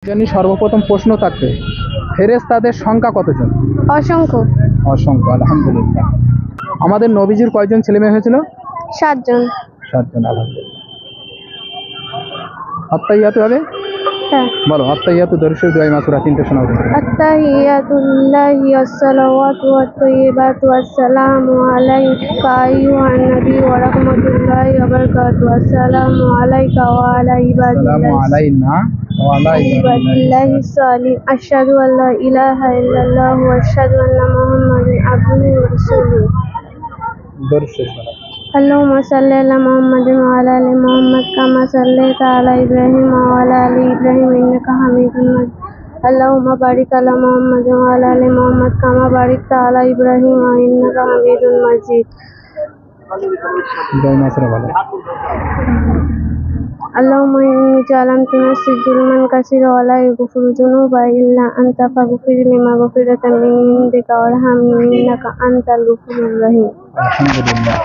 জন্য সর্বপ্রথম প্রশ্ন থাকবে, ফেরেশতাদের সংখ্যা কতজন? অসংখ্য। অসংখ্য, আলহামদুলিল্লাহ। আমাদের নবীজির কয়জন ছেলে মেয়ে হয়েছিল? 7 জন। 7 জন, আলহামদুলিল্লাহ। আত্তাহিয়াতু হবে? হ্যাঁ। বলো, আত্তাহিয়াতু দরুদ শরীফ দোয়া মাসুরা 3টে শোনাও। আত্তাহিয়াতুল্লাহি ওয়াসসালাওয়াতু ওয়াত-তাইয়্যিবাতু ওয়াসসালামু আলাইকা আইয়ুহান নবী ওয়া রাহমাতুল্লাহি ওয়া বারাকাতুহু। আসসালামু আলাইকা ওয়া আলা আসসালামু আলাইনা ওয়া আলা ইবাদিল্লাহিস সালিহিন। আশহাদু আল্লা ইলাহা ইল্লাল্লাহ ওয়া আশহাদু আন্না মুহাম্মাদান আবদুহু ওয়া রাসূলুহু। দরুদ শরীফ শোনাও। اللهم صل على محمد وعلى ال محمد كما صليت على ابراهيم وعلى ال ابراهيم انك حميد مجيد. اللهم بارك على محمد وعلى ال محمد كما باركت على ابراهيم انك حميد مجيد. দোয়া মাসুরা বলো। اللهم إني ظلمت نفسي ظلما كثيرا ولا يغفر الذنوب إلا أنت فاغفر لي مغفرة من عندك وارحمني إنك أنت الغفور الرحيم. আলহামদুলিল্লাহ।